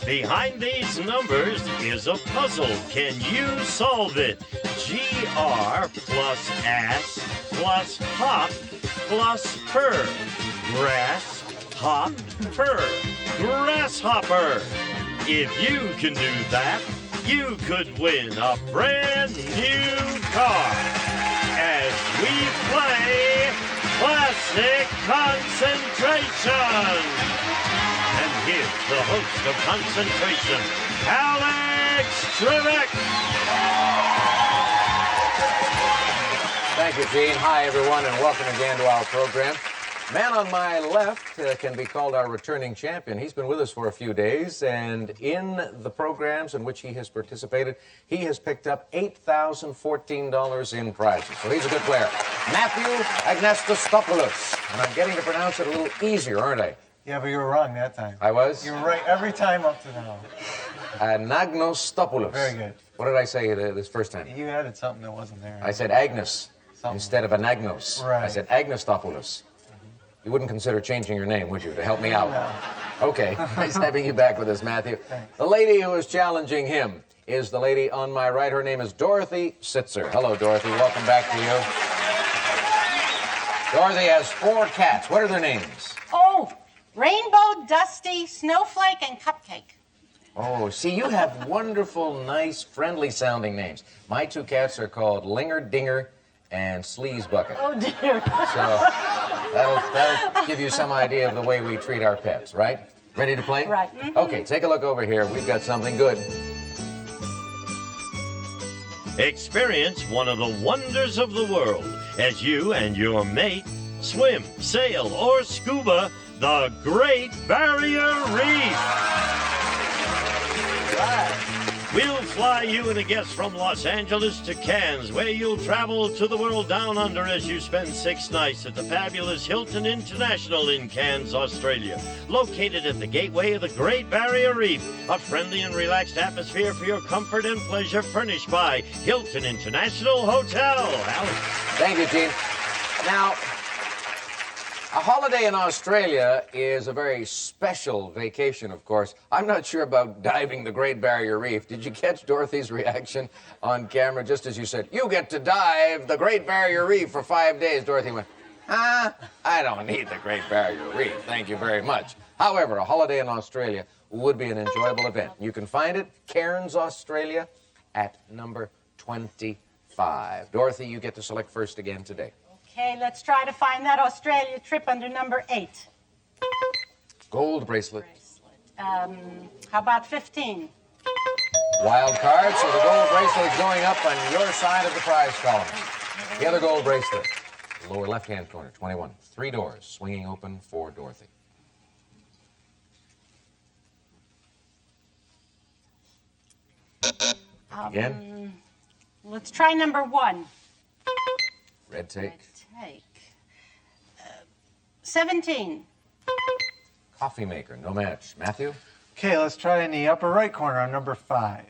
Behind these numbers is a puzzle. Can you solve it? GR plus ass plus hop plus purr. Grass, hop, purr. Grasshopper. If you can do that, you could win a brand new car as we play Classic Concentration. And here's the host of Concentration, Alex Trebek. Thank you, Gene. Hi, everyone, and welcome again to our program. Man on my left can be called our returning champion. He's been with us for a few days, and in the programs in which he has participated, he has picked up $8,014 in prizes. So he's a good player. Matthew Agnostopoulos. And I'm getting to pronounce it a little easier, aren't I? Yeah, but you were wrong that time. I was? You were right every time up to now. Agnostopoulos. Very good. What did I say this first time? You added something that wasn't there. I said Agnes Something. instead of Anagnos. Right. I said Agnostopoulos. You wouldn't consider changing your name, would you, to help me out? No. Okay, nice having you back with us, Matthew. Thanks. The lady who is challenging him is the lady on my right. Her name is Dorothy Sitzer. Hello, Dorothy. Welcome back to you. Dorothy has 4 cats. What are their names? Oh, Rainbow, Dusty, Snowflake, and Cupcake. Oh, see, you have wonderful, nice, friendly-sounding names. My 2 cats are called Linger, Dinger, and Sleaze Bucket. Oh, dear. So that'll give you some idea of the way we treat our pets, right? Ready to play? Right. Mm-hmm. Okay, take a look over here. We've got something good. Experience one of the wonders of the world as you and your mate swim, sail, or scuba the Great Barrier Reef. We'll fly you and a guest from Los Angeles to Cairns, where you'll travel to the world down under as you spend 6 nights at the fabulous Hilton International in Cairns, Australia. Located at the gateway of the Great Barrier Reef, a friendly and relaxed atmosphere for your comfort and pleasure, furnished by Hilton International Hotel. Alex. Thank you, Gene. Now, a holiday in Australia is a very special vacation, of course. I'm not sure about diving the Great Barrier Reef. Did you catch Dorothy's reaction on camera just as you said, "You get to dive the Great Barrier Reef for 5 days"? Dorothy went, I don't need the Great Barrier Reef. Thank you very much. However, a holiday in Australia would be an enjoyable event. You can find it, Cairns, Australia, at number 25. Dorothy, you get to select first again today. Okay, let's try to find that Australia trip under number 8. Gold bracelet. How about 15? Wild card, so the gold bracelet is going up on your side of the prize column. The other gold bracelet, lower left-hand corner, 21. 3 doors, swinging open for Dorothy. Again, Let's try number 1. red take. Take. 17. Coffee maker, no match. Matthew, Okay, let's try in the upper right corner on number 5.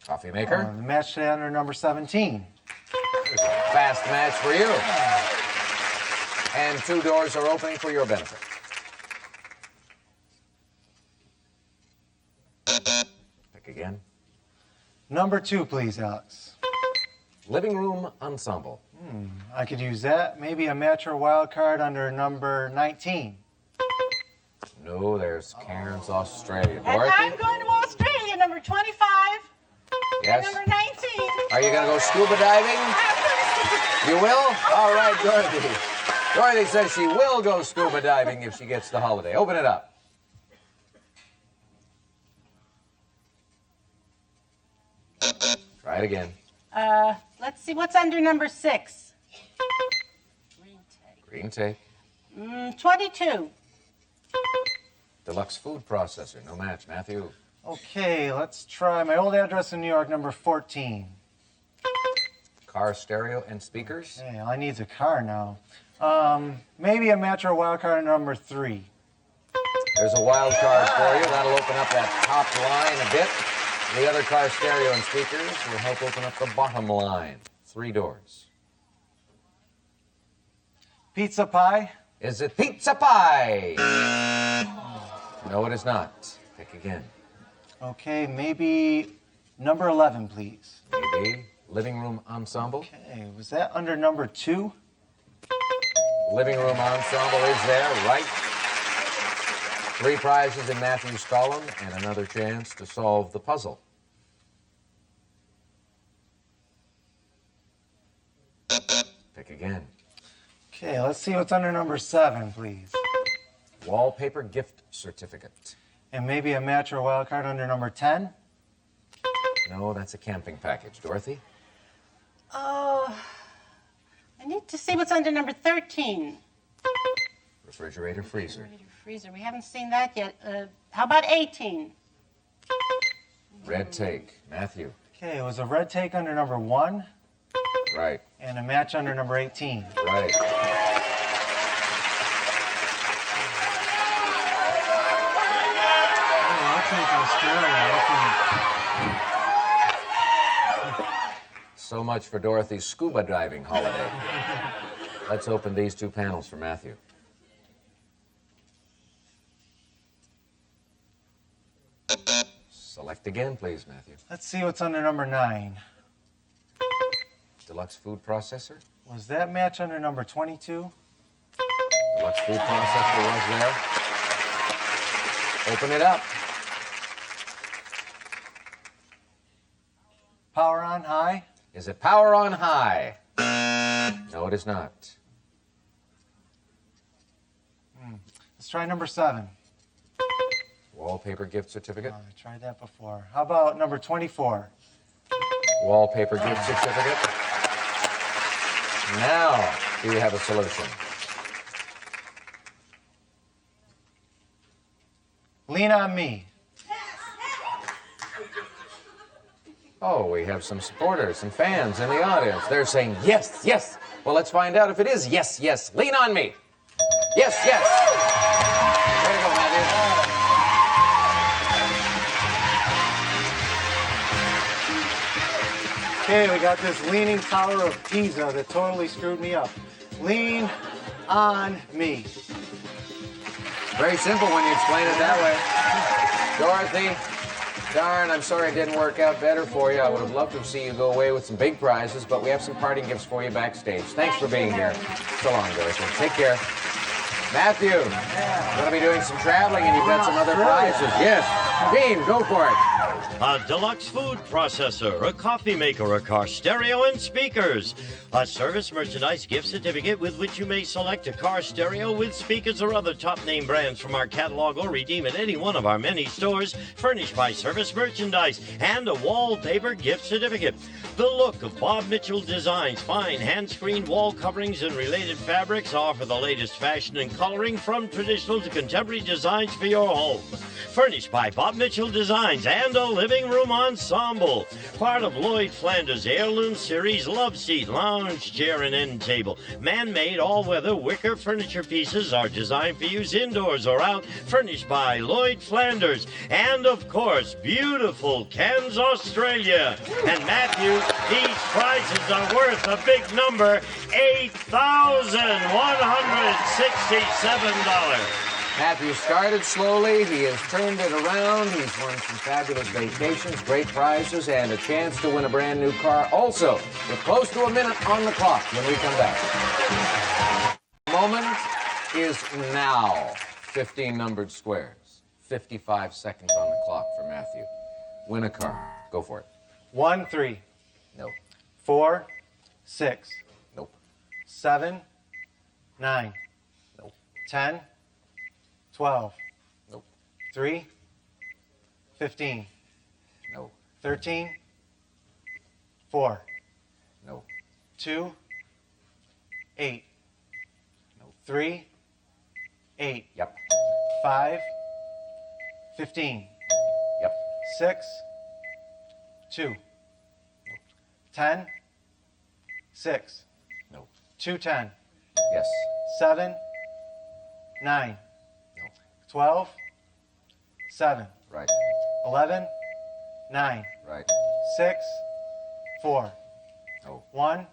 coffee maker. The match today under number 17. Fast match for you. And 2 doors are opening for your benefit. Pick again. Number 2, please, Alex. Living room ensemble. I could use that. Maybe a match or wild card under number 19. No, there's Cairns, Australia. And Dorothy? I'm going to Australia, number 25. Yes? Number 19. Are you going to go scuba diving? You will? All right, Dorothy. Dorothy says she will go scuba diving if she gets the holiday. Open it up. Try it again. Let's see, what's under number 6? Green tape. 22. Deluxe food processor. No match. Matthew. Okay, let's try my old address in New York, number 14. Car stereo and speakers. Hey, I need a car now. Maybe a match or wild card under number 3. There's a wild card for you. That'll open up that top line a bit. The other car stereo and speakers will help open up the bottom line. 3 doors. Pizza pie? Is it pizza pie? No, it is not. Pick again. Okay, maybe number 11, please. Maybe living room ensemble. Okay, was that under number 2? Living room ensemble is there, right? 3 prizes in Matthew's column and another chance to solve the puzzle. Pick again. Okay, let's see what's under number 7, please. Wallpaper gift certificate. And maybe a match or wild card under number 10? No, that's a camping package. Dorothy? Oh, I need to see what's under number 13. Refrigerator freezer. Freezer. We haven't seen that yet. How about 18? Red take. Matthew. Okay, it was a red take under number 1 Right. and a match under number 18. Right. Oh, I'll take Australia. So much for Dorothy's scuba diving holiday. Let's open these 2 panels for Matthew. Select again, please, Matthew. Let's see what's under number 9. Deluxe food processor. Was that match under number 22? Deluxe food processor was there. Open it up. Power on high? Is it power on high? No, it is not. Let's try number 7. Wallpaper gift certificate. Oh, I tried that before. How about number 24? Wallpaper gift certificate. Now, do you have a solution? Lean on me. Oh, we have some supporters and fans in the audience. They're saying yes, yes. Well, let's find out if it is yes, yes. Lean on me. Yes, yes. Way to go, Matthew. Okay, we got this leaning tower of Pisa that totally screwed me up. Lean on me. Very simple when you explain it that way. Dorothy, darn, I'm sorry it didn't work out better for you. I would have loved to see you go away with some big prizes, but we have some parting gifts for you backstage. Thanks for being here. So long, Dorothy. Take care. Matthew, you're going to be doing some traveling and you've got some other prizes. Yes. Gene, go for it. A deluxe food processor, a coffee maker, a car stereo, and speakers. A service merchandise gift certificate with which you may select a car stereo with speakers or other top name brands from our catalog or redeem at any one of our many stores, furnished by Service Merchandise, and a wallpaper gift certificate. The look of Bob Mitchell Designs, fine hand-screened wall coverings and related fabrics offer the latest fashion and coloring from traditional to contemporary designs for your home. Furnished by Bob Mitchell Designs and a living room ensemble. Part of Lloyd Flanders' Heirloom Series Love Seat, Lounge Chair, and End Table. Man-made all-weather wicker furniture pieces are designed for use indoors or out. Furnished by Lloyd Flanders. And, of course, beautiful Cairns, Australia. And, Matthew, these prizes are worth a big number, $8,167. Matthew started slowly. He has turned it around. He's won some fabulous vacations, great prizes, and a chance to win a brand new car. Also, we're close to a minute on the clock when we come back. The moment is now. 15 numbered squares. 55 seconds on the clock for Matthew. Win a car. Go for it. 1, 3, Nope. 4, 6, Nope. 7, 9, Nope. 10, 12, Nope. 3, 15, No. 13, 4, No. 2, 8, No. 3, 8, Yep. 5, 15, Yep. 6, 2, 10, 6, No. 2, 10, Yes. 7, 9, No. 12, 7, Right. 11, 9, Right. 6, 4, No. 1,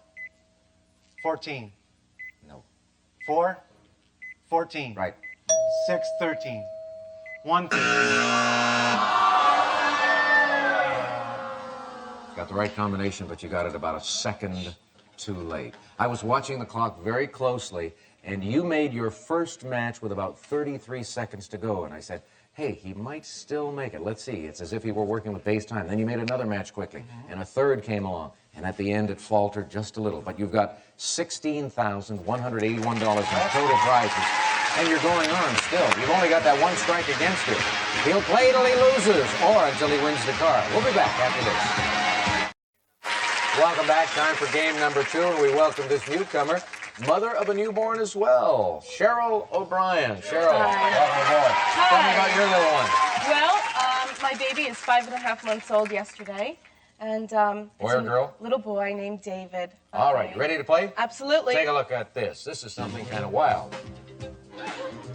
14, No. 4, 14, Right. 6, 13, 1, 13. got the right combination, but you got it about a second too late. I was watching the clock very closely, and you made your first match with about 33 seconds to go, and I said, hey, he might still make it. Let's see. It's as if he were working with base time. Then you made another match quickly, and a third came along, and at the end it faltered just a little. But you've got $16,181 in total prizes, and you're going on still. You've only got that one strike against you. He'll play till he loses, or until he wins the car. We'll be back after this. Welcome back. Time for game number 2, and we welcome this newcomer, mother of a newborn as well, Cheryl O'Brien. Cheryl, welcome aboard. Hi. Tell me about your little one. Well, my baby is 5.5 months old yesterday, and Boy or girl? Little boy named David. All right, you ready to play? Absolutely. Take a look at this. This is something kind of wild.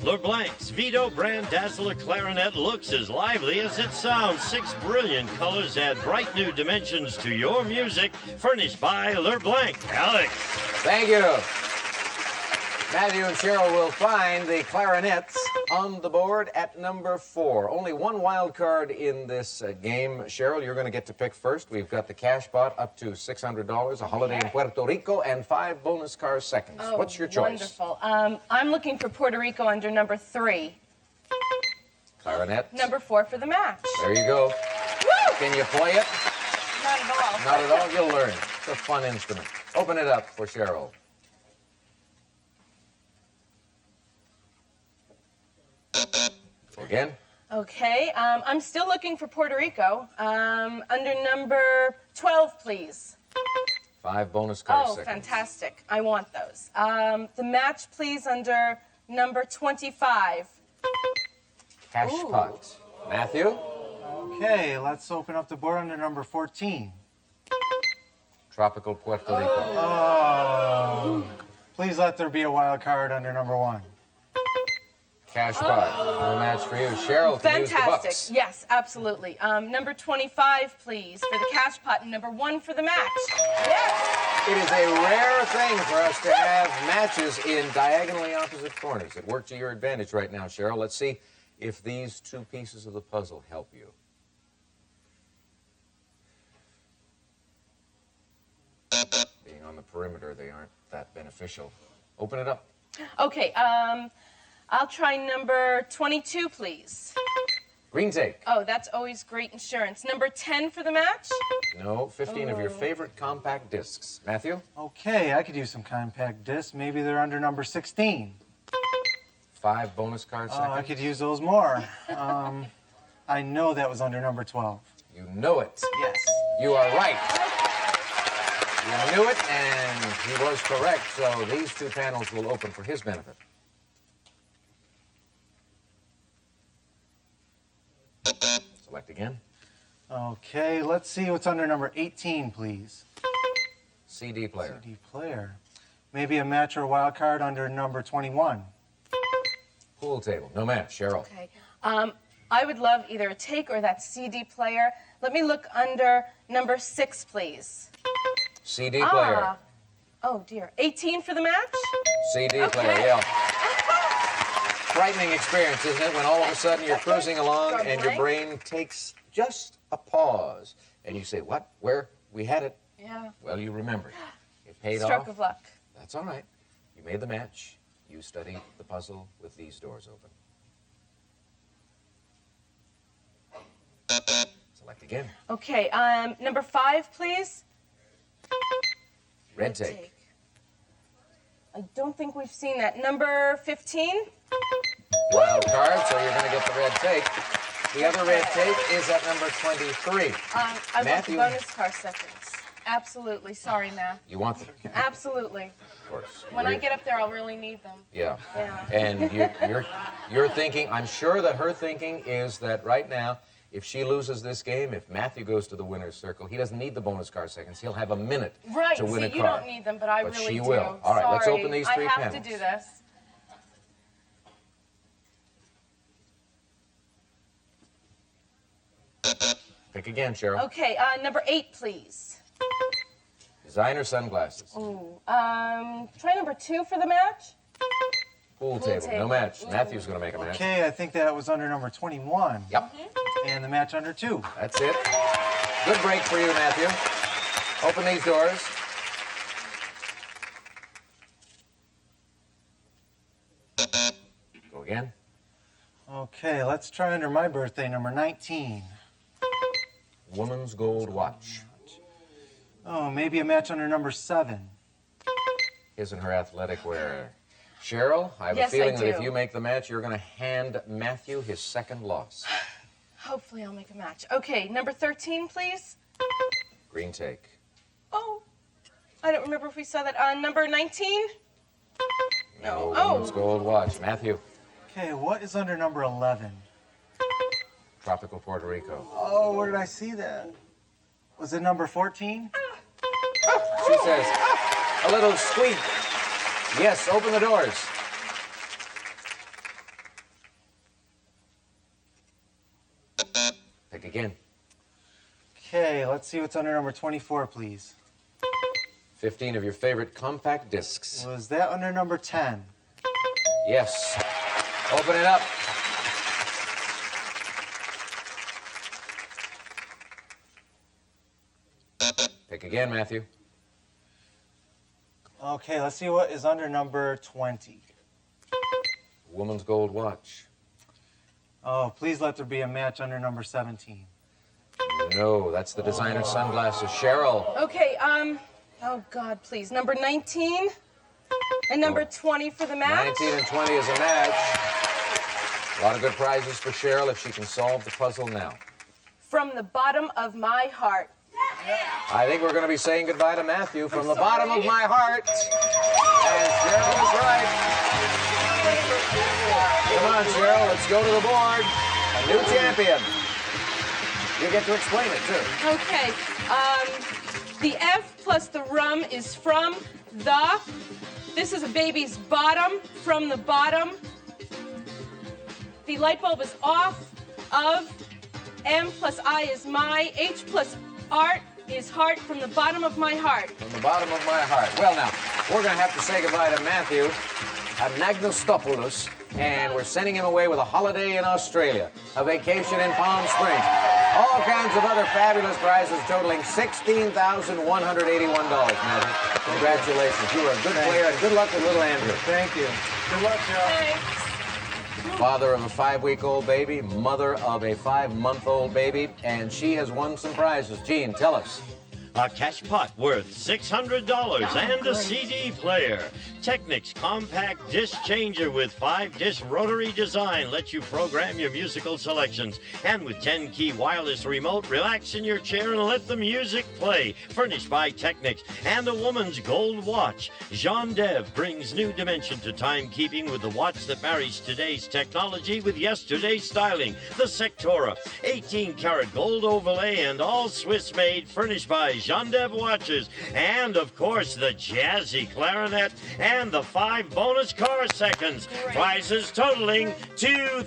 LeBlanc's Vito Brand Dazzler clarinet looks as lively as it sounds. 6 brilliant colors add bright new dimensions to your music. Furnished by LeBlanc. Alex. Thank you. Matthew and Cheryl will find the clarinets on the board at number 4. Only one wild card in this game. Cheryl, you're going to get to pick first. We've got the cash pot up to $600, a holiday in Puerto Rico, and 5 bonus car seconds. Oh, What's your choice? Wonderful. I'm looking for Puerto Rico under number 3. Clarinet. Number 4 for the match. There you go. Woo! Can you play it? Not at all. Not at all. You'll learn. It's a fun instrument. Open it up for Cheryl. Again. Okay. I'm still looking for Puerto Rico. Under number 12, please. 5 bonus car Oh, seconds. fantastic. I want those. The match, please, under number 25. Cash Ooh. pot. Matthew. Okay, let's open up the board under number 14. Tropical Puerto Rico. Oh. Please let there be a wild card under number 1. Cash pot. No match for you. Cheryl can use the Fantastic. bucks. Yes, absolutely. Number 25, please, for the cash pot, and number 1 for the match. Yes. It is a rare thing for us to have matches in diagonally opposite corners. It worked to your advantage right now, Cheryl. Let's see if these 2 pieces of the puzzle help you. Being on the perimeter, they aren't that beneficial. Open it up. Okay, I'll try number 22, please. Green take. Oh, that's always great insurance. Number 10 for the match? No, 15 of your favorite compact discs. Matthew? Okay, I could use some compact discs. Maybe they're under number 16. 5 bonus card Oh, seconds. I could use those more. I know that was under number 12. You know it. Yes. You are right. You knew it, and he was correct, so these 2 panels will open for his benefit. Select again. Okay, let's see what's under number 18, please. CD player. CD player. Maybe a match or wild card under number 21. Pool table. No match. Cheryl. Okay. I would love either a take or that CD player. Let me look under number 6, please. CD player. Ah. Oh, dear. 18 for the match? CD player, yeah. Frightening experience, isn't it? When all of a sudden you're cruising along and your brain takes just a pause. And you say, what? Where? We had it. Yeah. Well, you remembered. It paid Stroke off. of luck. That's all right. You made the match. You studied the puzzle with these doors open. Select again. Okay, number 5, please. Red take. I don't think we've seen that. Number 15? Wild card, so you're going to get the red take. The other red take is at number 23. I want Matthew. the bonus car seconds. Absolutely. Sorry, Matt. You want them? Absolutely. Of course. When I get up there, I'll really need them. Yeah. Yeah. And you're thinking, I'm sure that her thinking is that right now, if she loses this game, if Matthew goes to the winner's circle, he doesn't need the bonus car seconds. He'll have a minute Right. to win See, a car. you don't need them, but I But really she do. will. All right, let's Sorry. open these 3 I have panels. to do this. Pick again, Cheryl. Okay, number 8, please. Designer sunglasses. Ooh, try number 2 for the match. Pool table. No table. match. Matthew's going to make a match. Okay, I think that was under number 21. Yep. And the match under 2. That's it. Good break for you, Matthew. Open these doors. Go again. Okay, let's try under my birthday, number 19. Woman's gold watch. Oh, maybe a match under number 7. His and her athletic wear. Cheryl, I have Yes, a feeling I that if do. you make the match, you're going to hand Matthew his second loss. Hopefully I'll make a match. Okay, number 13, please. Green take. Oh, I don't remember if we saw that. Number 19? No, Oh. woman's gold watch. Matthew, Okay, what is under number 11? tropical Puerto Rico. Oh, where did I see that? Was it number 14? She says, a little squeak. Yes, open the doors. Pick again. Okay, let's see what's under number 24, please. 15 of your favorite compact discs. Was that under number 10? Yes. Open it up. Pick again, Matthew. Okay, let's see what is under number 20. Woman's gold watch. Oh, please let there be a match under number 17. No, that's the designer sunglasses. Cheryl. Okay, oh God, please. Number 19 and number 20 for the match. 19 and 20 is a match. A lot of good prizes for Cheryl if she can solve the puzzle now. From the bottom of my heart. I think we're going to be saying goodbye to Matthew from the bottom of my heart. And Cheryl is right. Come on, Cheryl, let's go to the board. A new champion. You get to explain it, too. Okay, the F plus the rum is from the. This is a baby's bottom, from the bottom. The light bulb is off of. M plus I is my. H plus art is heart, from the bottom of my heart. From the bottom of my heart. Well, now, we're going to have to say goodbye to Matthew Anagnostopoulos, and we're sending him away with a holiday in Australia, a vacation in Palm Springs, all kinds of other fabulous prizes totaling $16,181, Matthew. Congratulations. You were a good player, and good luck with little Andrew. Thank you. Good luck, Cheryl. Thanks. Father of a 5-week-old baby, mother of a 5-month-old baby, and she has won some prizes. Gene, tell us. A cash pot worth $600 and a CD player. Technic's compact disc changer with 5-disc rotary design lets you program your musical selections. And with 10-key wireless remote, relax in your chair and let the music play. Furnished by Technic's. And a woman's gold watch. Jean Dev brings new dimension to timekeeping with the watch that marries today's technology with yesterday's styling. The Sectora, 18-karat gold overlay and all Swiss-made, furnished by Jean Dev watches, and of course the jazzy clarinet and the 5 bonus car seconds. Prizes totaling $2,651.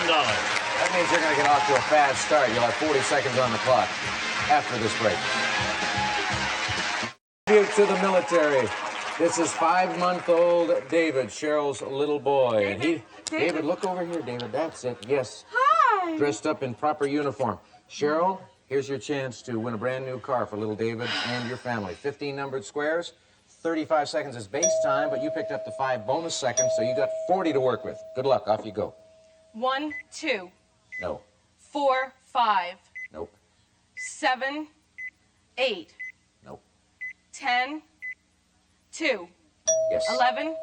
That means you're going to get off to a fast start. You'll have 40 seconds on the clock after this break. Tribute to the military. This is 5-month-old David, Cheryl's little boy. And David, look over here, David. That's it. Yes. Hi. Dressed up in proper uniform. Cheryl, here's your chance to win a brand new car for little David and your family. 15 numbered squares. 35 seconds is base time, but you picked up the 5 bonus seconds, so you got 40 to work with. Good luck. Off you go. 1, 2, No. 4, 5, Nope. 7, 8, Nope. 10, 2, Yes. 11,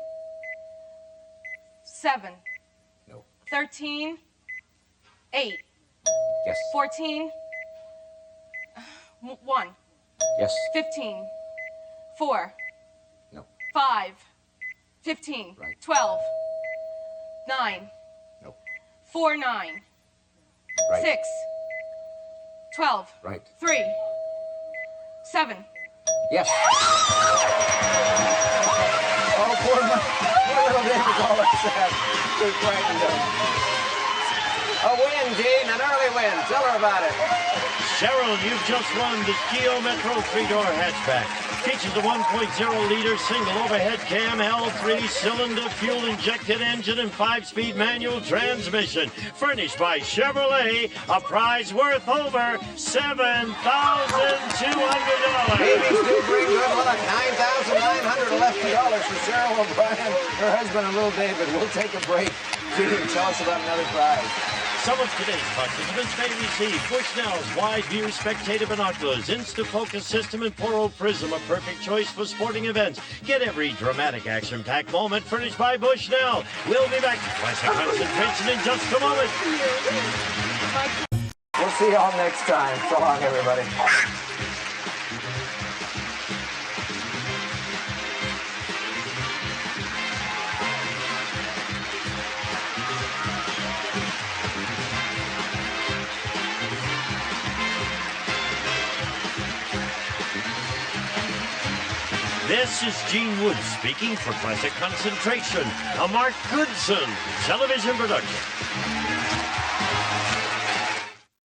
7, No. 13, 8, Yes. 14, 1, Yes. 15, 4, No. 5, 15, Right. 12, 9, Nope. 4, 9, Right. 6, 12, Right. 3, 7. Yes. Oh, poor little David's all upset. Just frightened him. A win, Gene, an early win. Tell her about it. Cheryl, you've just won the Geo Metro 3-door hatchback. Features a 1.0-liter single overhead cam L3 cylinder fuel-injected engine and 5-speed manual transmission. Furnished by Chevrolet, a prize worth over $7,200. Babies do bring good luck. $9,911 for Cheryl O'Brien, her husband, and little David. We'll take a break. Gene, tell us about another prize. Some of today's participants may receive Bushnell's Wide View Spectator Binoculars, Insta-Focus System, and Poro Prism, a perfect choice for sporting events. Get every dramatic action-packed moment furnished by Bushnell. We'll be back to Classic Concentration in just a moment. We'll see you all next time. So long, everybody. This is Gene Wood speaking for Classic Concentration, a Mark Goodson television production.